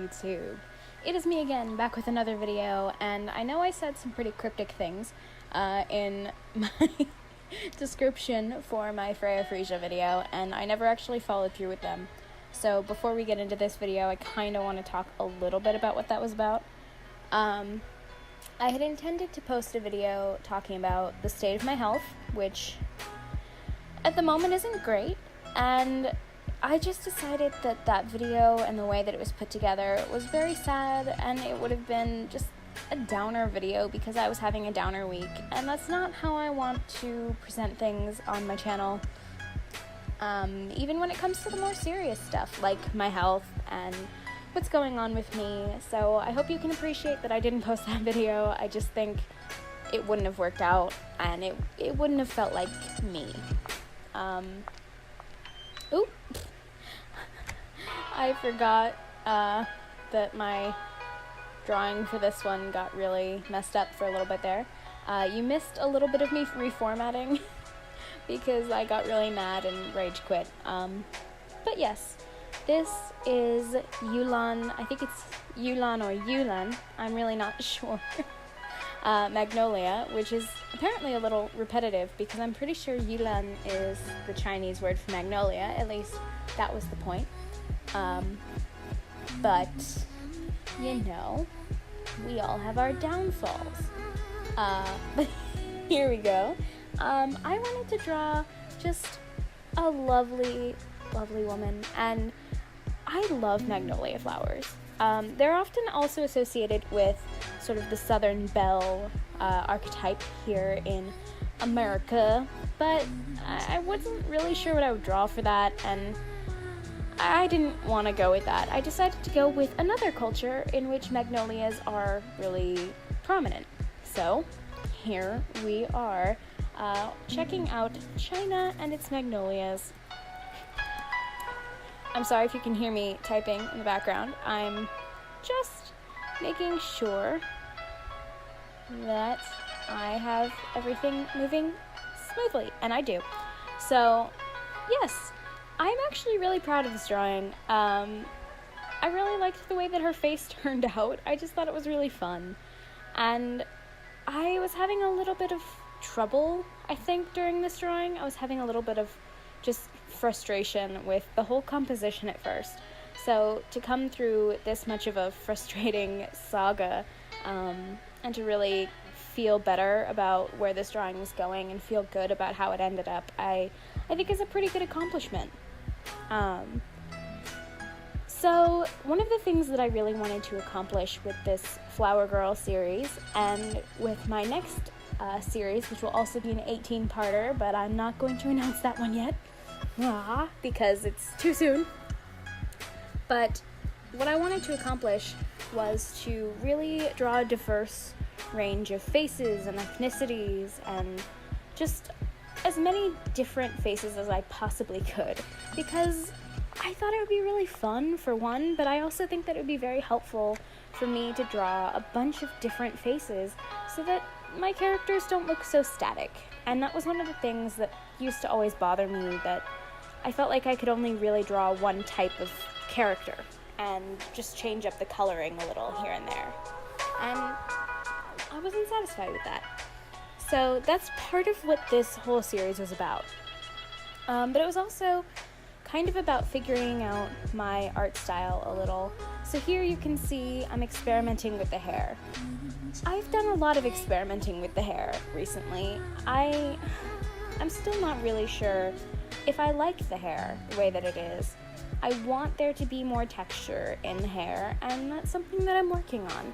YouTube. It is me again, back with another video, and I know I said some pretty cryptic things in my description for my Freya Frisia video, and I never actually followed through with them. So before we get into this video, I kind of want to talk a little bit about what that was about. I had intended to post a video talking about the state of my health, which at the moment isn't great, and I just decided that that video and the way that it was put together was very sad, and it would have been just a downer video because I was having a downer week, and that's not how I want to present things on my channel, even when it comes to the more serious stuff like my health and what's going on with me. So I hope you can appreciate that I didn't post that video. I just think it wouldn't have worked out, and it wouldn't have felt like me. Oop. I forgot that my drawing for this one got really messed up for a little bit there. You missed a little bit of me reformatting because I got really mad and rage quit. But yes, this is Yulan. I think it's Yulan or Yulan. I'm really not sure. Magnolia, which is apparently a little repetitive because I'm pretty sure Yulan is the Chinese word for magnolia. At least that was the point. But, you know, we all have our downfalls. But here we go. I wanted to draw just a lovely, lovely woman, and I love magnolia flowers. They're often also associated with sort of the Southern Belle archetype here in America, but I wasn't really sure what I would draw for that, and I didn't want to go with that. I decided to go with another culture in which magnolias are really prominent. So here we are, checking out China and its magnolias. I'm sorry if you can hear me typing in the background. I'm just making sure that I have everything moving smoothly, and I do. So, yes, I'm actually really proud of this drawing. I really liked the way that her face turned out. I just thought it was really fun. And I was having a little bit of trouble, I think, during this drawing. I was having a little bit of just frustration with the whole composition at first. So to come through this much of a frustrating saga, and to really feel better about where this drawing was going and feel good about how it ended up, I think is a pretty good accomplishment. So one of the things that I really wanted to accomplish with this Flower Girl series, and with my next series, which will also be an 18-parter, but I'm not going to announce that one yet, because it's too soon. But what I wanted to accomplish was to really draw a diverse range of faces and ethnicities, and just as many different faces as I possibly could, because I thought it would be really fun, for one, but I also think that it would be very helpful for me to draw a bunch of different faces so that my characters don't look so static. And that was one of the things that used to always bother me, that I felt like I could only really draw one type of character and just change up the coloring a little here and there. And I wasn't satisfied with that. So that's part of what this whole series was about. But it was also kind of about figuring out my art style a little. So here you can see I'm experimenting with the hair. I've done a lot of experimenting with the hair recently. I'm still not really sure if I like the hair the way that it is. I want there to be more texture in the hair, and that's something that I'm working on.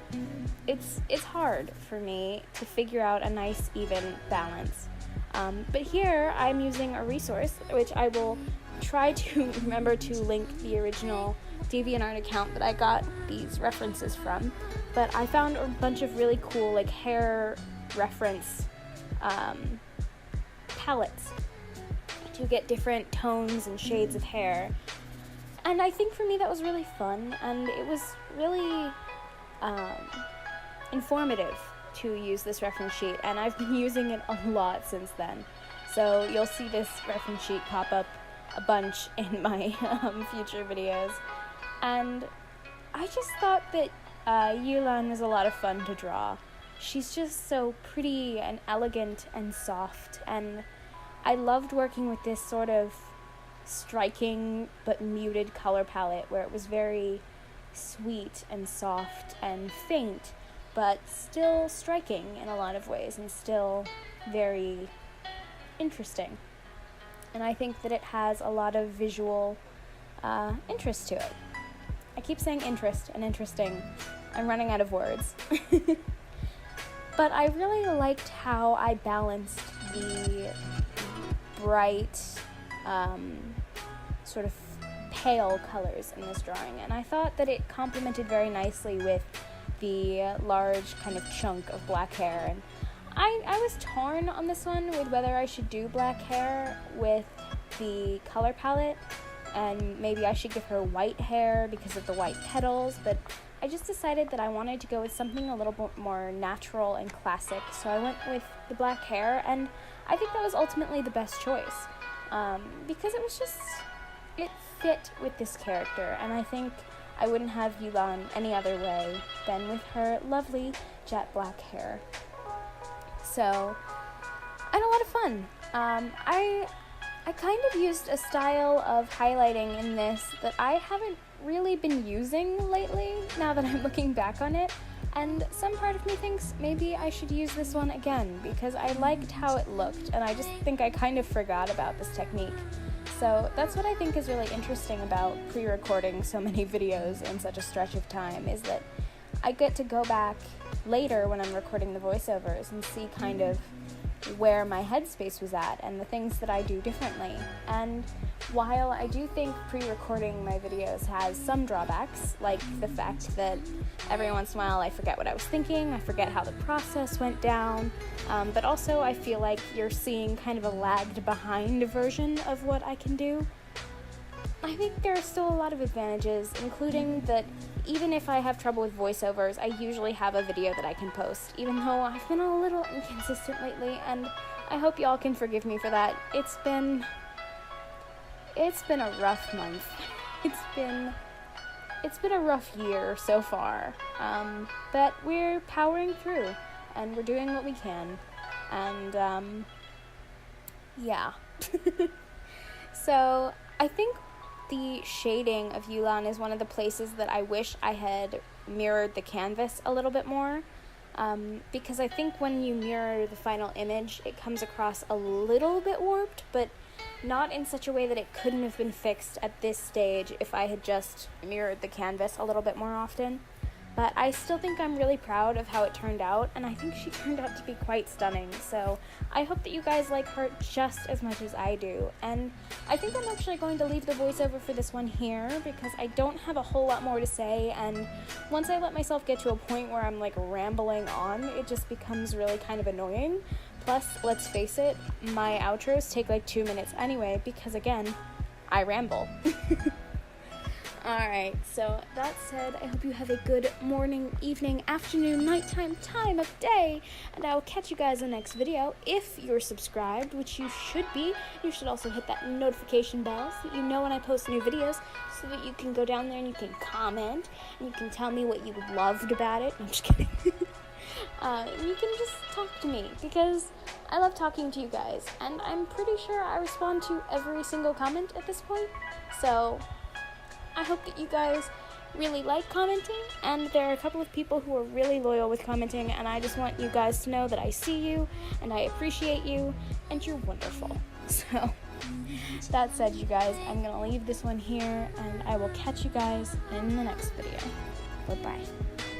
It's hard for me to figure out a nice, even balance. But here I'm using a resource, which I will try to remember to link the original DeviantArt account that I got these references from. But I found a bunch of really cool, like, hair reference palettes to get different tones and shades of hair. And I think for me that was really fun, and it was really informative to use this reference sheet, and I've been using it a lot since then. So you'll see this reference sheet pop up a bunch in my future videos. And I just thought that Yulan was a lot of fun to draw. She's just so pretty and elegant and soft, and I loved working with this sort of striking but muted color palette where it was very sweet and soft and faint, but still striking in a lot of ways and still very interesting. And I think that it has a lot of visual interest to it. I keep saying interest and interesting. I'm running out of words. But I really liked how I balanced the bright, sort of pale colors in this drawing, and I thought that it complemented very nicely with the large kind of chunk of black hair. And I was torn on this one with whether I should do black hair with the color palette, and maybe I should give her white hair because of the white petals, but I just decided that I wanted to go with something a little bit more natural and classic, so I went with the black hair, and I think that was ultimately the best choice, because it fit with this character, and I think I wouldn't have Yulan any other way than with her lovely jet black hair. So, I had a lot of fun. I kind of used a style of highlighting in this that I haven't really been using lately, now that I'm looking back on it, and some part of me thinks maybe I should use this one again, because I liked how it looked, and I just think I kind of forgot about this technique. So that's what I think is really interesting about pre-recording so many videos in such a stretch of time, is that I get to go back later when I'm recording the voiceovers and see kind of where my headspace was at and the things that I do differently. And while I do think pre-recording my videos has some drawbacks, like the fact that every once in a while I forget what I was thinking, I forget how the process went down, but also I feel like you're seeing kind of a lagged behind version of what I can do. I think there are still a lot of advantages, including that even if I have trouble with voiceovers, I usually have a video that I can post, even though I've been a little inconsistent lately, and I hope y'all can forgive me for that. It's been a rough month. It's been a rough year so far, but we're powering through, and we're doing what we can, and yeah. So I think the shading of Yulan is one of the places that I wish I had mirrored the canvas a little bit more, because I think when you mirror the final image, it comes across a little bit warped, but not in such a way that it couldn't have been fixed at this stage if I had just mirrored the canvas a little bit more often. But I still think I'm really proud of how it turned out, and I think she turned out to be quite stunning, so I hope that you guys like her just as much as I do. And I think I'm actually going to leave the voiceover for this one here, because I don't have a whole lot more to say, and once I let myself get to a point where I'm like rambling on, it just becomes really kind of annoying. Plus, let's face it, my outros take like 2 minutes anyway, because again, I ramble. Alright, so that said, I hope you have a good morning, evening, afternoon, nighttime time of day, and I will catch you guys in the next video. If you're subscribed, which you should be, you should also hit that notification bell so that you know when I post new videos, so that you can go down there and you can comment, and you can tell me what you loved about it. I'm just kidding. You can just talk to me, because I love talking to you guys, and I'm pretty sure I respond to every single comment at this point, so I hope that you guys really like commenting, and there are a couple of people who are really loyal with commenting, and I just want you guys to know that I see you, and I appreciate you, and you're wonderful. So, that said, you guys, I'm going to leave this one here, and I will catch you guys in the next video. Bye-bye.